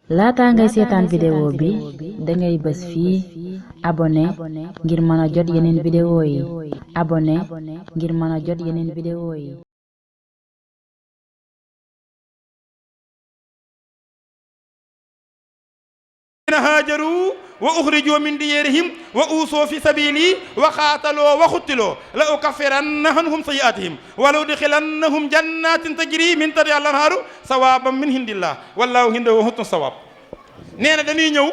laata ngay seetaan vidéo bi dangay bës fii abonné ngir mën a jot yeneen vidéo yi abonné ngir mën a jot yeneen vidéo yi هاجروا وأخرجوا من ديارهم وأوصوا في سبيلي وقاتلوا وقتلوا لأكفرن عنهم سيئاتهم ولأدخلنهم جنات تجري من تحتها الأنهار ثوابا من عند الله والله عنده حسن الثواب. nee na dañuy ñëw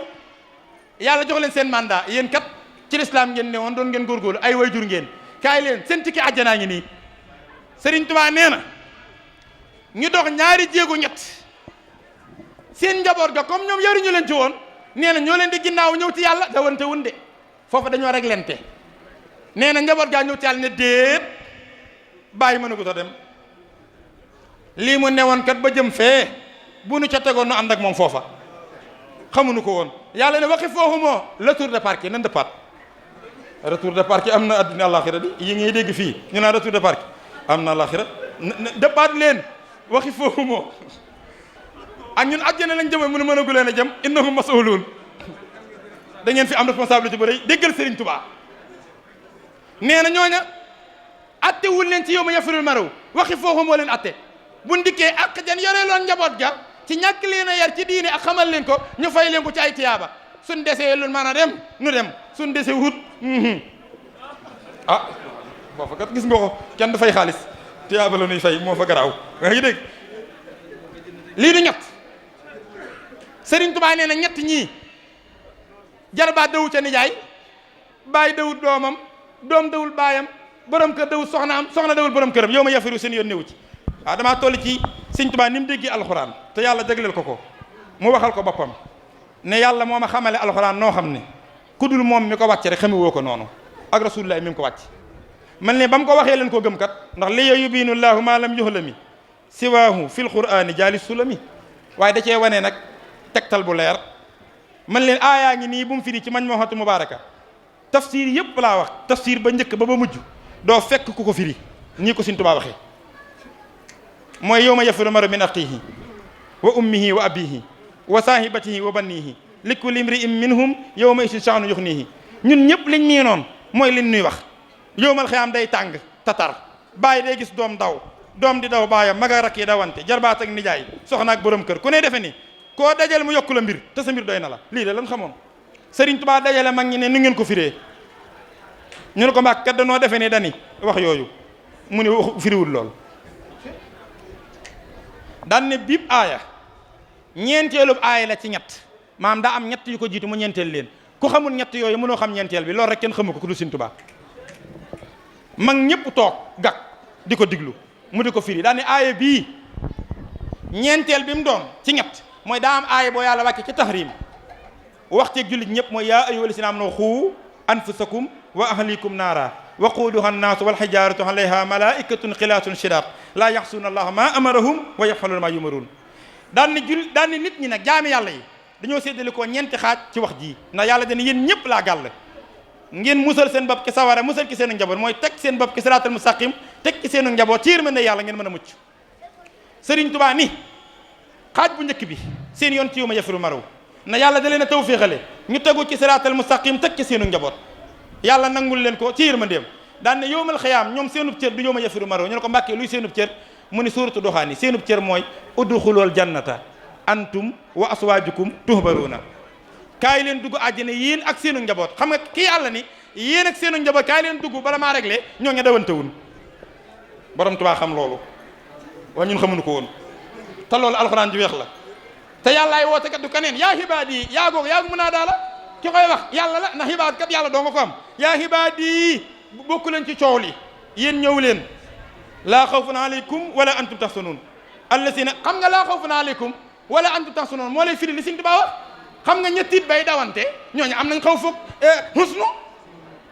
yàlla jox leen seen mandat yéen kat ci lislaam ngeen ne woon doon ngeen góorgóorlu ay wayjur ngeen kaay leen seen tikki àjjanaa ngi nii. Sëriñ Tuubaa nee na ñu dox ñaari jéego ñett seen njaboot ga comme ñoom yaruñu leen ci woon. nee na ñoo leen di ginnaaw ñëw ci yàlla dawante wun de foofu dañoo rek lente nee na njaboot gaa ñëw ci yàlla ne déet bàyyi mënu ko ta dem lii mu newoon kat ba jëm fee bu nu ca tegoon nu ànd ak moom foofa xamuñu ko woon yàlla ne waxi foofu moo retour de parquet nan dëppaat retour de parquet am na adduna àlaxira di yi ngay dégg fii ñu naan retour de parquet am na àlaxira dëppaat leen waxi foofu moo ak ñun àjjana lañ jëme mënu mënagu leen a jëm innahum mas'uluun da ngeen fi am responsabilité bu rëy déggal Serigne Touba nee na ñooña attewul leen ci yow ma yafirul maraw waxi foofu moo leen atte bu ndikkee ak jan yoree loon njaboot ga ci ñàkk leen a yar ci diine ak xamal leen ko ñu fay leen ko ci ay tiyaaba suñ desee lu mën a dem nu dem suñ desee wut ah boofa kat gis nga ko kenn du fay xaalis tiyaaba la nuy fay moo fa garaaw nga ngi dégg lii du ñett Sëriñ Tuubaa nee na ñett ñii jarbaat dawul ca nijaay baay dawul doomam doom dawul baayam borom kër dawul soxnaam soxna dawul borom këram yow ma yafiru seen yoon newu ci waaw damaa toll ci Sëriñ Tuubaa ni mu déggee alxuraan te yàlla jagleel ko mu waxal ko boppam ne yàlla moo ma xamale alxuraan noo xam ne ku dul moom mi ko wàcce rek xame woo ko noonu ak rasulullah mi mu ko wàcc man ne ba mu ko waxee leen koo gëm kat ndax li yubiinu llaahu maa lam yuhlami siwaahu fil qur'aani jaali sulami waaye da cee wane nag tegtal bu leer man leen aayaa ngi nii bu mu firi ci Majmuhatu Mubaaraka tafsir yëpp laa wax tafsir ba njëkk ba mujj doo fekk ku ko firi nii ko Sëriñ Tuubaa waxee mooy yawma yafiru maru min axiihi wa ummihi wa abiihi wa saahibatihi wa bannihi li kulli imri'in minhum yawma isin sha'nu yuxnihi ñun ñëpp liñ nii noonu mooy liñ nuy wax yawmal xiyaam day tàng tatar bàyyi day gis doom daw doom di daw baayam mag ak rakk yi dawante jarbaat ak nijaay soxna ak borom kër ku ne defe ni koo dajale mu yokku la mbir te sa mbir doy na la lii de lan xamoon Sëriñ Tuubaa dajale mag ñi ne nu ngeen ko firee ñu ne ko mbàkk kat danoo defe ne dani wax yooyu mu ne wax firiwul lool daan ne biib aaya ñeenteelub aaya la ci ñett maam daa am ñett yu ko jiitu mu ñeenteel leen ku xamul ñett yooyu mënoo xam ñeenteel bi loolu rek kenn xamu ko ku dul Sëriñ Tuubaa mag ñëpp toog gàkk di ko diglu mu di ko firi daal ne aaya bii ñeenteel bi mu doon ci ñett mooy daa am aaya boo yàlla wàcce ci tahrim wax ci jullit ñëpp mooy yaa ayyuhal lazina aamanu quu anfusakum wa ahlikum naara waquuduha annaasu wal hijaaratu alayha malaa'ikatun xilaatun shidaad laa yaxsuuna allaha maa amarahum wa yaf'aluuna maa yu'maruun daan ni nit ñi nag jaami yàlla yi dañoo séddale ko ñeenti xaaj ci wax ji ndax yàlla dana yéen ñëpp laa gàll ngeen musal seen bopp ki sawara musal ki seen njaboot mooy teg seen bopp ki siraatal mustaqim teg ci seenu njaboot ci yërmande yàlla ngeen mën a mucc Sëriñ Tuubaa ni xaaj bu njëkk bi seen yoon ci yawma yafiru maru na yàlla da leen a tawféexale ñu tegu ci siraatal mustaqim teg ci seenu njaboot yàlla nangul leen ko ci yërmandeem daan ne yawmal xiyaam ñoom seenub cër du yawma yafiru maru ñu ne ko mbàkkee luy seenub cër mu ni suuratu Duxaan yi seenub cër mooy udxulul jannata antum wa aswaajukum tuhbaruuna kaay leen dugg àjjana yéen ak seenu njaboot xam nga kii yàlla ni yéen ak seenu njaboot kaay leen dugg bala maa réglé ñoo ngi dawantewun borom Tuubaa xam loolu waaye ñun xamuñu ko woon te loolu alxuraan ji weex la te yàllaay woote kat du keneen yaa xibaadi yaa googu yaa mu naa daala ki koy wax yàlla la ndax xibaad kat yàlla doo nga ko am yaa xibaadi bokku leen ci coow li yéen ñëw leen laa xawfun aleykum wala antum taxsanuun allazina xam nga laa xawfun aleykum wala antum taxsanuun moo lay firi li Sëriñ Tuubaa wax xam nga ñettiit bay dawante ñooñu am nañ xaw foog husnu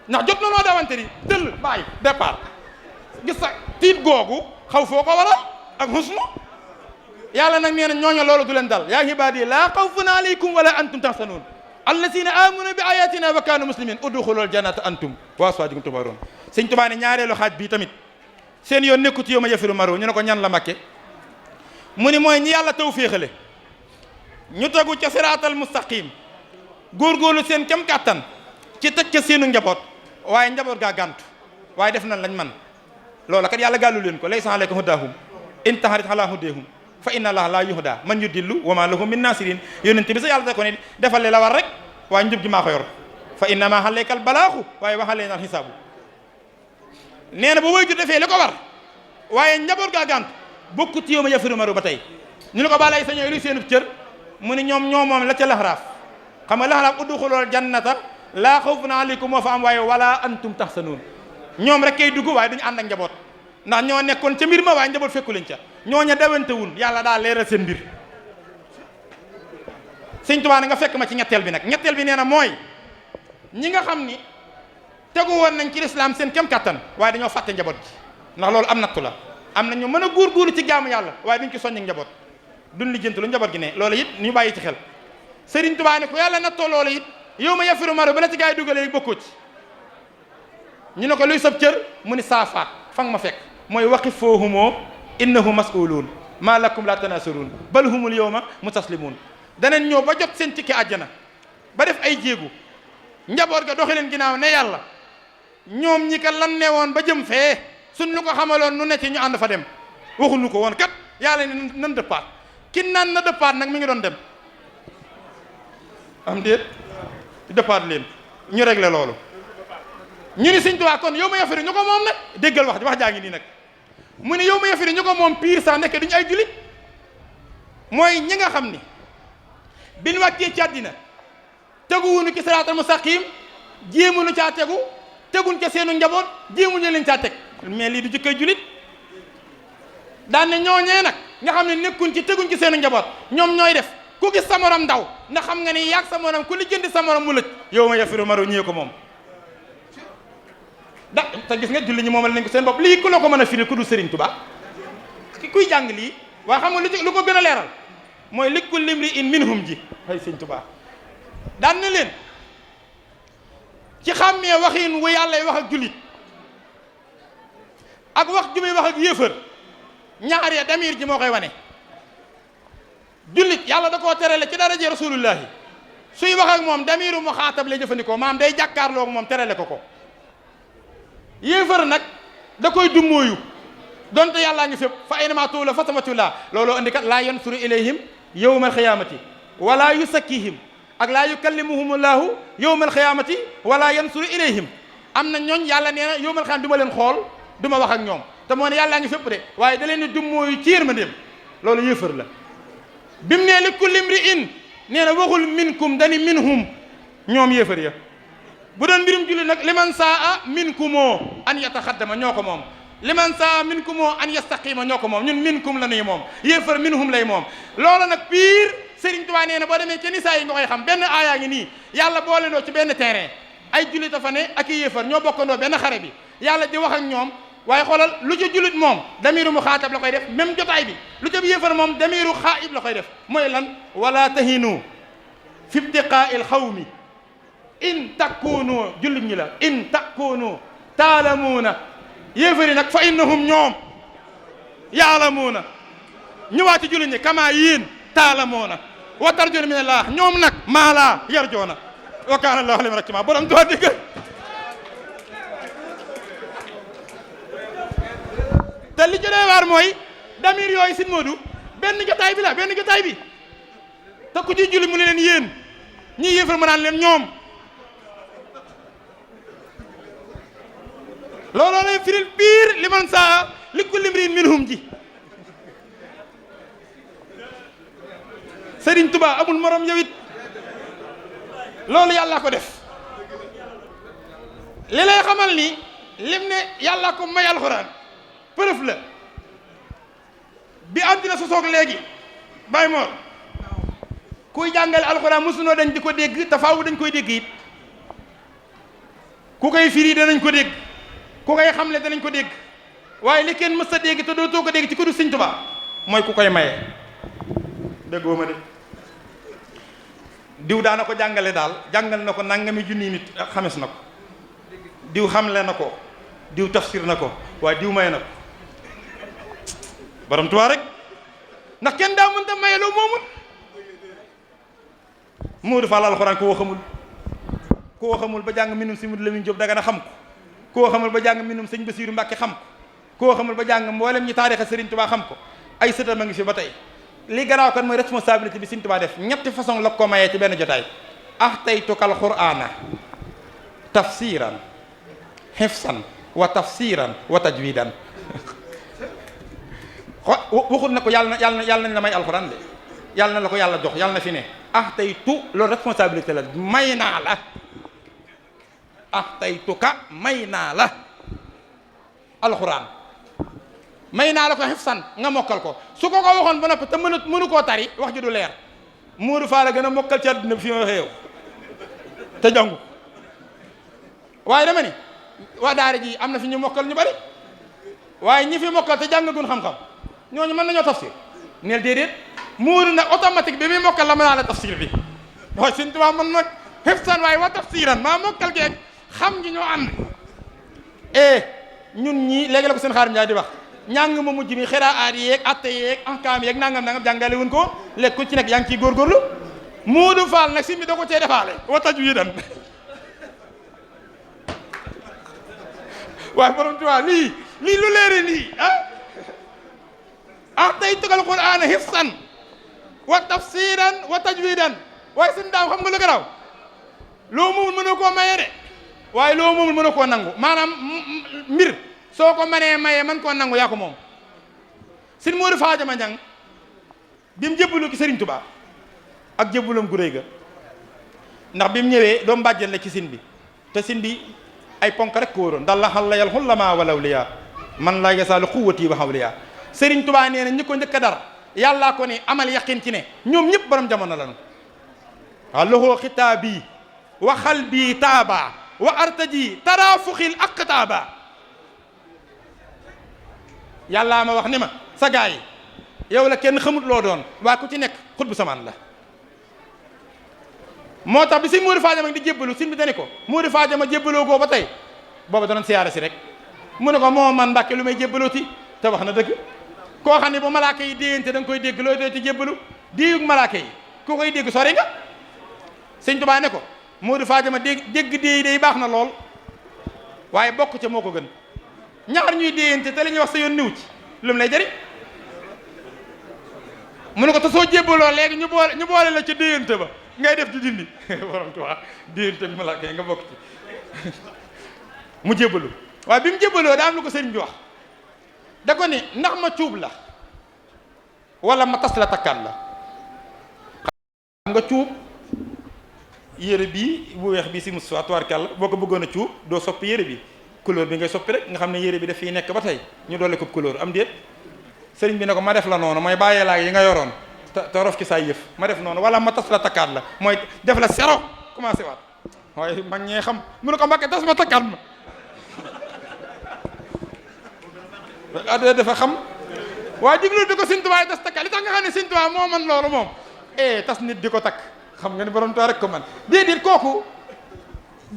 ndax jot na noo dawante ni dëll bàyyi départ gis sa tiit googu xaw foo ko waral ak husnu yàlla nag nee na ñooñu loolu du leen dal yaa ibaadi laa xawfun aleykum wala antum taxsanuun allazina amanu bi ayatina wa kaanu muslimin udxulul jannata antum wa azwaajukum tuhbaruun Sëriñ Tuubaa ne ñaareelu xaaj bii tamit seen yoon nekkut yawma yafiru maru ñu ne ko ñan la Màkke mu ni mooy ñi yàlla tawféexale ñu tegu ca siraatal mustaqim góorgóorlu seen kem kàttan ci teg ca seenu njaboot waaye njaboot gaa gàntu waaye def nañ lañ man loola kat yàlla gàllu leen ko laysa alayka hudaahum in taharit ala hudahum fa inna allaha la yuhda man yudillu wa ma lahum min nasirin yonent bi sa yàlla da ko ne defal li la war rek waaye njub gi maa ko yor fa innama alayka al balaaxu waaye wa alayna al xisaabu nee na ba way ju defee li ko war waaye njaboot gaa gàntu bokkut yow ma yafiru maru ba tey ñu ne ko balay sa ñooy luy seenub cër mu ne ñoom moom la ca laxraaf xam nga laxraaf udxulul jannata laa xawfun alaykum moo fa am waaye wala antum taxsanuun ñoom rek kay dugg waaye duñu ànd ak njaboot ndax ñoo nekkoon ca mbir ma waaye njaboot fekku leen ca ñooña dawantewul yàlla daa leeral seen mbir sëñ Tuubaa nga fekk ma ci ñetteel bi nag ñetteel bi nee na mooy ñi nga xam ni tegu woon nañ ci lislaam seen kem kattan waaye dañoo fàtte njaboot ji ndax loolu am nattu la am na ñu mën a góorgóorlu ci jaamu yàlla waaye duñ ci soññ njaboot duñ lijjanti lu njaboot gi ne loolu it ñu bàyyi ci xel sëriñ Tuubaa ne ko yàlla nattoo loolu it yow ma yafiru maru ba la ci gaa yi dugalee bokkoo ci ñu ne ko luy sab cër mu ni saafaat fa nga ma fekk mooy waqif foohumoo innahu mas'uluun maa lakum la tanasuruun bal humul yawma mutaslimuun danañ ñëw ba jot seen tikki àjjana ba def ay jéegu njaboot ga doxi leen ginnaaw ne yàlla ñoom ñi ka lan ne woon ba jëm fee suñ lu ko xamaloon nu ne ci ñu ànd fa dem waxuñu ko woon kat yàlla ne nan dëppaat kin naan na dëppaat nag mi ngi doon dem am déet dëppaat leen ñu réglé loolu ñu ni Sëñ Tuubaa kon yow ma yafiru ñu ko moom nag déggal wax jaa ngi nii nag mu ne yow ma yafiru ñu ko moom pire sax nekk duñu ay julit mooy ñi nga xam ni bin wàccee ci àddina teguwuñu ci siraatal mustaqim jéemuñu caa teguñ ca seenu njaboot jéemuñu leen caa teg mais lii du jikkoy julit daan ne ñooñee nag nga xam ne nekkuñ ci teguñ ci seenu njaboot ñoom ñooy def ku gis sa morom ndaw ndax xam nga ni yaag sa morom ku lijjanti sa morom mu lëj yow ma yafiru maru ñee ko moom te gis nga julli ñi moomal nañ ko seen bopp lii ku la ko mën a firi ku du Sëriñ Tuubaa kuy jàng lii waaye xam nga lu ko gën a leeral mooy li kulli imri'in minhum ji ay Sëriñ Tuubaa daan na leen ci xàmmee waxin wu yàlla wax ak jullit ak wax ju muy wax ak yéefar ñaar ya damir ji moo koy wane jullit yàlla da koo terale ci daraje rasulullahi suy wax ak moom damiru mu xaatab lay jëfandikoo maam day jàkkaarloo ak moom terale ko yéefar nag da koy dummóoyu donte yàllaa ngi fépp fa aynama tuwallu fa samma wajhullaah looloo indi kat laa yansuru ilayhim yawmal xiyaamati wala yusakkihim ak laa yukallimuhumullaahu yawmal xiyaamati wala yansuru ilayhim am na ñooñ yàlla nee na yawmal xiyaam du ma leen xool du ma wax ak ñoom te moo ne yàllaa ngi fépp de waaye da leen di dummóoyu ci yërmandeem loolu yéefar la bi mu nee li kulli imri'in nee na waxul minkum dani minhum ñoom yéefar ya bu doon mbirum julli nag liman saa minkumoo an yataxaddama ñoo ko moom liman saa minkumoo an yastaqima ñoo ko moom ñun minkum la nuy moom yéefar minhum lay moom loola nag pire Serigne Touba nee na boo demee ca nisaa yi nga koy xam benn aayaa ngi nii yàlla boole ndoo ci benn terrain ay jullit a fa ne ak i yéefar ñoo bokkandoo benn xare bi yàlla di wax ak ñoom waaye xoolal lu ca jullit moom damiru mu xaatab la koy def même jotaay bi lu ca yéefar moom damiru xaayib la koy def mooy lan wala tahinu fi ibtiqaa'il xawmi in takunu jullit ñi la in takunu taalamuuna yéefari nag fa innahum ñoom yaalamuuna ñëwaat ci jullit ñi kama yéen taalamuuna wa tarjuuna min allah ñoom nag maa laa yarjoona wa kaana allahu aliiman hakiima borom doo dégg te li ci doy waar mooy damir yooyu sin moodu benn jotaay bi la benn jotaay bi te ku ci julli mu ne leen yéen ñii yéefar ma naan leen ñoom looloo lay firil biir liman saa li kulli imri'in minhum ji Sëriñ Tuubaa amul morom yow it loolu yàlla ko def li lay xamal ni lim ne yàlla ko may alxuraan preuve la bi àddina sosoog léegi Baye Mor kuy jàngale alxuraan mosunoo dañ di ko dégg te faaw dañ koy dégg it ku koy firi danañ ko dégg ku koy xamle danañ ko dégg waaye li kenn mës a dégg te dootoo ko dégg ci ku du Sëriñ Tuubaa mooy ku koy maye déggoo ma de diw daana ko jàngale daal jàngal na ko nangami junni nit xames na ko diw xamle na ko diw tafsir na ko waaye diw maye na ko borom Tuubaa rek ndax kenn daa mënta maye loo moomul Modou Fall alxuraan koo xamul ba jàng minum si Modou Lamine Diop Dagana xam ko koo xamul ba jàng minum sëñ Bassirou Mbacke xam ko koo xamul ba jàng mboolem ñi taarixa Serigne Touba xam ko ay sëtam a ngi fi ba tey li garaaw kan mooy responsabilité bi Serigne Touba def ñetti façon la ko mayee ci benn jotaay ahtaytukal qur'ana tafsiran hifsan wa tafsiran wa tajwidan waxut na ko yàlla nañ la may alxuraan de yàlla na la ko yàlla jox yàlla na fi ne ahtaytu loolu responsabilité la may naa la ahtaytuka may naa la alxuraan may naa la ko hifsan nga mokkal ko su ko waxoon ba noppi te mënu koo tari wax ji du leer Modou Fall gën a mokkal ci àdduna bi fi ma waxee yow te jàngu waaye dama ni waa daara ji am na fi ñu mokkal ñu bari waaye ñi fi mokkal te jàngagun xam-xam ñooñu mën nañoo tafsir neel déedéet Modou nag automatique bi muy mokkal la mën naa la tafsir bi waaye Sëñ Tuubaa man nag hifsan waaye wa tafsiran maa mokkal geeg xam ngi ñoo ànd ñun ñii léegi la ko seen xaar Njaay di wax ñàng ma mujj mi xiraat yeeg atte yeeg ahkaam yeeg nangam jàngale wuñ ko léegi ku ci nekk yaa ngi ciy góorgóorlu Modou Fall nag si mi da ko cee defaale wa tajwiidan waaye borom Tuubaa lii lu leere lii ahtaytukal qur'aana hifsan wa tafsiran wa tajwidan waaye seen daaw xam nga lu garaaw loo moomul mënoo koo maye de waaye loo moomul mënoo koo nangu maanaam mbir soo ko mënee maye man koo nangu yaa ko moom sin Modou Fadiama Niang bi mu jébbalu ki Serigne Touba ak jébbalam gu rëy ga ndax bi mu ñëwee doomu bàjjen la ci sin bi te sin bi ay ponk rek ko wóoroon dal la xal la yal xullama walaw liya man la yasaalu quwwati wa hawliya Serigne Touba nee na ñi ko njëkk a dar yàllaa ko ne amal yaqin ci ne ñoom ñëpp borom jamono lañu waaw loxoo xitaabi wa xalbi taaba wa artaji tarafuxil aqtaaba yàllaa ma wax ni ma sa gaa yi yow la kenn xamut loo doon waa ku ci nekk xut bu samaan la moo tax bi si Modou Fadiama di jébbalu sin bi dani ko Modou Fadiama jébbaloo goo ba tey booba danoon siyaare si rek mu ne ko moo man Mbàkke lu may jébbalooti te wax na dëgg koo xam ne bu malaaka yi déyante da nga koy dégg looy doy ci jébbalu déeyug malaaka yi ku koy dégg sori nga Sëñ Tuubaa ne ko Modou Fadiama dégg déey day baax na lool waaye bokk ca moo ko gën ñaar ñuy déyante te la ñuy wax sa yoon niw ci lu mu lay jëriñ mu ne ko te soo jébbaloo léegi ñu boole la ca déyante ba ngay def di dindi borom Tuubaa déyante bi malaaka yi nga bokk ci mu jébbalu waaye bi mu jébbaloo daa am lu ko sëriñ bi wax da ko ni ndax ma cuub la wala ma tas la takkaat la xam nga cuub yére bii bu weex bii si Moustapha tubaarkàlla boo ko bëggoon a cuub doo soppi yére bi couleur bi ngay soppi rek nga xam ne yére bi daf fiy nekk ba tey ñu doole ko couleur am déet sëriñ bi ne ko ma def la noonu mooy bàyyee laa yi nga yoroon te rof ci say yëf ma def noonu wala ma tas la takkaat la mooy def la zéro commencé waat waaye mag ñee xam mu ne ko Mbàkke tas ma takkaat ma adda dafa xam waaye diglu di ko Sëñ Tuubaa tas takkaat li tax nga xam ne Sëñ Tuubaa moo man loolu moom tas nit di ko takk xam nga ni borom Tuubaa rek ko man déedéet kooku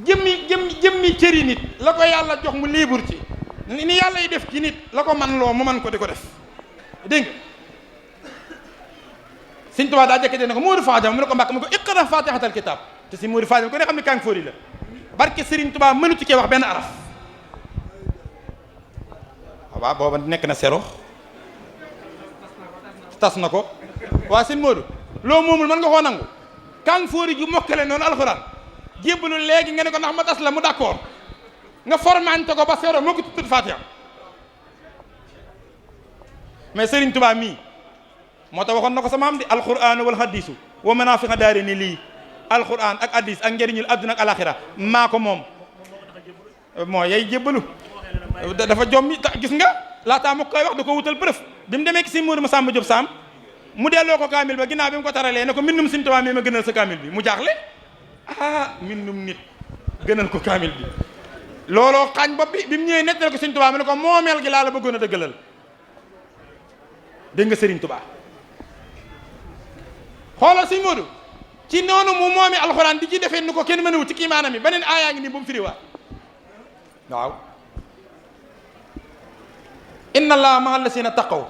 jëmmi cëri nit la ko yàlla jox mu libre ci ni yàlla yi def ci nit la ko man loo mu man ko di ko def dégg nga Sëñ Tuubaa daa jëkk ne ko Modou Fadiama mu ne ko Mbàkke mu ko iqra fatihatal kitab te si Modou Fadiama ko ne xam ne kàng fóori la barke Sëriñ Tuubaa mënu ci kee wax benn araf waaw booba nekk na sero tas na ko waa sëñ Modou loo moomul mën nga koo nangu kàng fóori ju mokkale noonu alxuraan jébbalu léegi nga ne ko ndax ma tas la mu d'accord nga formante ko ba sero moo ko tudd Fatiha mais Sëriñ Tuubaa mii moo tax waxoon na ko sama am di alquran wal hadisu wa manafi'a daari ni lii alquran ak hadis ak njëriñul adduna ak alaxira maa ko moom moo yay jébbalu dafa jommi gis nga laataa ma koy wax da ko wutal preuve bi mu demee ki si Modou Massamba Diop Sam mu delloo ko kaamil ba ginnaaw bi mu ko taralee ne ko mbindum Sëñ Tuubaa mi ma gënal sa kaamil bi mu jaaxle mbindum nit gënal ko kaamil bi looloo xaañ bopp bi mu ñëwee nettali ko Sëñ Tuubaa mi ne ko moomeel gi laa la bëggoon a dëggalal dégg nga Sëriñ Tuubaa xoolal Sëñ Modou ci noonu mu moomee alxuraan di ci defee ni ko kenn mënewut ci kii maanaam yi beneen aayaa ngi nii bu mu firiwaat waaw inna allaha ma'a allasina taqaw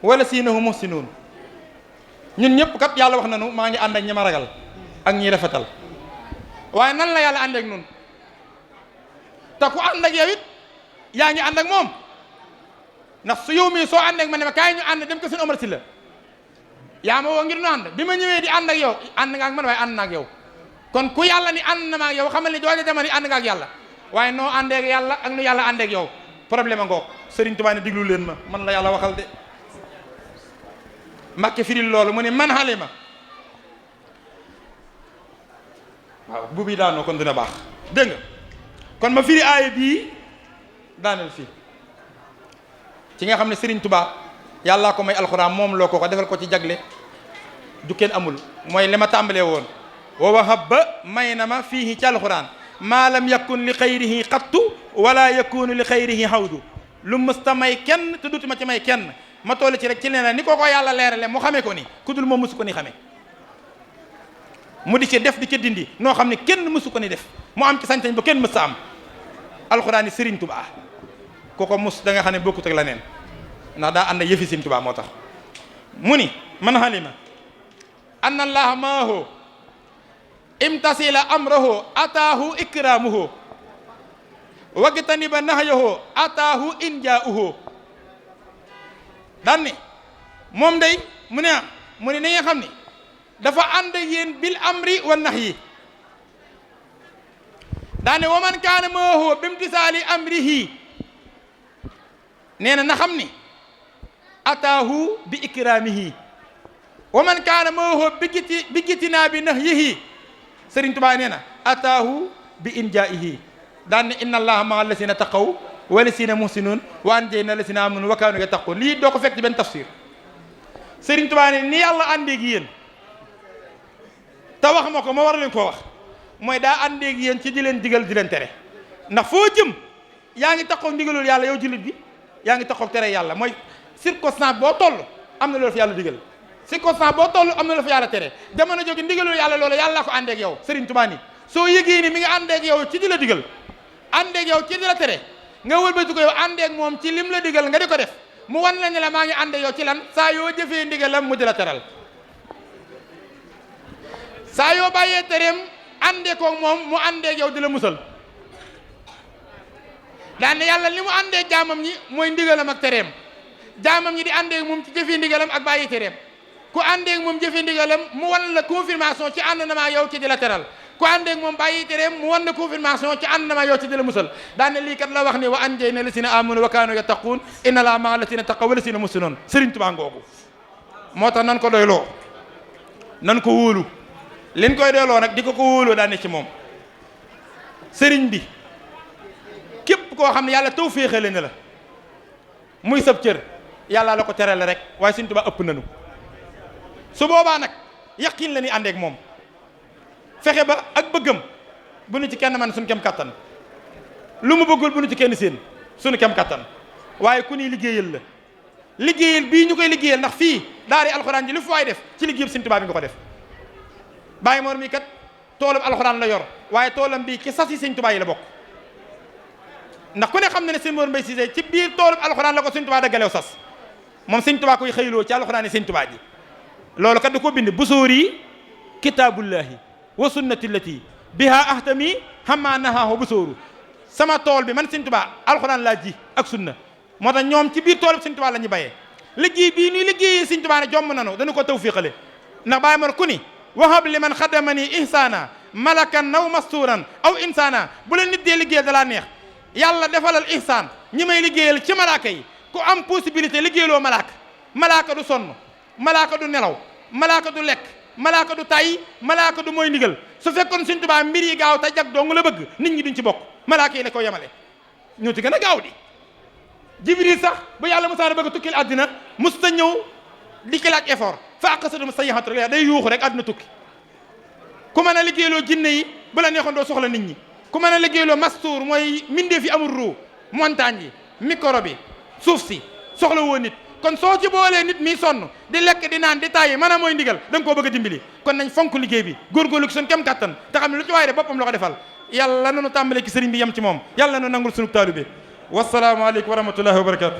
wa lasina hum muhsinun ñun ñëpp kat yàlla wax nañu maa ngi ànd ak ñi ma ragal ak ñi rafetal waaye nan la yàlla ànd ak nun te ku ànd ak yow it yaa ngi ànd ak moom ndax su yow mii soo ànd ak ma ne ma kaay ñu ànd dem ko seen Omar Sylla yaa ma woo ngir nu ànd bi ma ñëwee di ànd ak yow ànd nga ak man waaye ànd na ak yow kon ku yàlla ni ànd na ma ak yow xamal ni jooja jamono ànd nga ak yàlla waaye noo àndee ak yàlla ak nu yàlla àndee ak yow problème a ngoog Sëriñ Tuubaa ne diglu leen ma man la yàlla waxal de Mbàkke firil loolu mu ne man xalima waaw bu bi daanoo kon dina baax dégg nga kon ma firi aaya bii daaneel fii ci nga xam ne Sëriñ Tuubaa yàllaa ko may alxuraan moom loo ko defal ko ci jagle du kenn amul mooy li ma tàmbalee woon wa wahabba may na ma fii ci alxuraan maa lam yakun li xayrihi xattu wala yakunu li xayrihi hawdu lu mësta may kenn te dutuma ci may kenn ma toll ci rek ci nee na ni ko yàlla leerale mu xamee ko ni ku dul moom mësu ko ni xamee mu di ci def di ci dindi noo xam ne kenn mësu ko ni def mu am ci sañ-sañ ba kenn mësta am alxuraan yi Sëriñ Tuubaa ko mus da nga xam ne bokkut ak la neen ndax daa ànd yëfi Sëriñ Tuubaa moo tax mu ni man halima anna allaha maahu imtasila amrahu ataahu ikramuhu wagtaniba nahyahu ataahu injaauhu daan ni moom day mu ne na nga xam ni dafa ànd yéen bil amri wa nahyi daane wa man kaana maahu bimtisaali amrihi nee na xam ni ataahu bi ikramihi wa man kaana maahu bi gitinaabi nahyihi Sëriñ Tuubaa nee na ataahu bi injaa'ihi daan ne inna allaha maa lasina taqaw wa lasina muhsinun wa anjayna lasina amanu wa kaanu yattaqun lii doo ko fekk ci benn tafsir Sëriñ Tuubaa ne ni yàlla àndeeg yéen te wax ma ko ma war leen koo wax mooy daa àndeeg yéen ci di leen digal di leen tere ndax foo jëm yaa ngi taxaw ndigalul yàlla yow jullit bi yaa ngi taxaw tere yàlla mooy circonstance boo toll am na loolu fi yàlla digal circonstance boo toll am na la fa yàlla tere jamono jóge ndigalul yàlla loolu yàlla ko àndeeg yow Sëriñ Tuubaa ni soo yëgee ni mi ngi àndeeg yow ci di la digal àndeeg yow ci di la tere nga wëlbati ko yow àndeeg moom ci lim la digal nga di ko def mu wan la ne la maa ngi àndeeg yow ci lan saa yoo jëfee ndigalam mu di la teral saa yoo bàyyee tereem àndee ko moom mu àndeeg yow di la musal daan ne yàlla li mu àndeeg jaamam ñi mooy ndigalam ak tereem jaamam ñi di àndeeg moom ci jëfee ndigalam ak bàyyi tereem ku àndeeg moom jëfe ndigalam mu wan la confirmation ci ànd na maa yow ci di la teral ku àndeeg moom bàyyi tereem mu wan la confirmation ci ànd na maa yow ci di la musal daan ne lii kat la wax ne wa anjayna lasina amanu wa kaanu yattaquun inna laa maa lasina taqaw wa lasina muhsinuun Sëriñ Tuubaa ngoogu moo tax nan ko doyloo nan ko wóolu liñ koy doyloo nag di ko wóoloo daan ne ci moom sëriñ bi képp koo xam ne yàlla tawféexale na la muy sab cër yàlla la ko terale rek waaye Sëriñ Tuubaa ëpp nanu su boobaa nag yaqin la ni àndeek moom fexe ba ak bëggam bu nu ci kenn man suñu kem kattan lu mu bëggul bu nu ci kenn seen suñu kem kattan waaye ku ni liggéeyal la liggéeyal bii ñu koy liggéeyal ndax fii daari alxuraan ji lu fu waay def ci liggéeyam Sëriñ Tuubaa bi nga ko def Baye Mor mi kat toolub alxuraan la yor waaye toolam bii ci sas yi Sëriñ Tuubaa yi la bokk ndax ku ne xam na ne Sëriñ Mor Mbay Siise ci biir toolub alxuraan la ko Sëriñ Tuubaa daggalew sas moom Sëriñ Tuubaa koy xëyloo ci alxuraan yi Sëriñ Tuubaa ji loolu kat da ko bind busóori kitaabullahi wa sunnati allati biha ahtami xammaa nahaahu busóoru sama tool bi man Sëriñ Tuubaa alxuraan laa ji ak sunna moo tax ñoom ci biir tool bi Sëriñ Tuubaa la ñu bayee liggéey bii nuy liggéeyee Sëriñ Tuubaa ne jomm nanu dañu ko tawfiqale ndax Baye Mor ku ni wahab li man xadamani ihsaana malakan naw mastuuran aw insaana bu la nit dee liggéeyal dalaa neex yàlla defalal ihsaan ñi may liggéeyal ci malaaka yi ku am possibilité liggéeyaloo malaaka du sonn malaaka du nelaw malaaka du lekk malaaka du tay malaaka du mooy ndigal su fekkoon Sëriñ Tuubaa mbir yi gaaw te jag dong la bëgg nit ñi duñ ci bokk malaaka yi la ko yemale ñoo ci gën a gaaw di Jibril sax bu yàlla musaana bëgg tukkil àddina musta ñëw di ki laaj effort fa aqasatum sayyi'atu rek day yuuxu rek àdduna tukki ku mën a liggéeyloo jinne yi bu la neexoon doo soxla nit ñi ku mën a liggéeyloo mastuur mooy mbindeef yi amul ruu montagne yi micro bi suuf si soxla woo nit kon soo ci boolee nit mi sonn di lekk di naan di tàyyi maanaam mooy ndigal da nga koo bëgg a dimbali kon nañ fonk liggéey bi góorgóorlu ci suñ kem kattan te xam ne lu ci waaye de boppam la ko defal yàlla nanu tàmbale ci sëriñ bi yem ci moom yàlla nanu nangul sunu taalu bi wasalaamualeykum wa rahmatullahi wa barakatu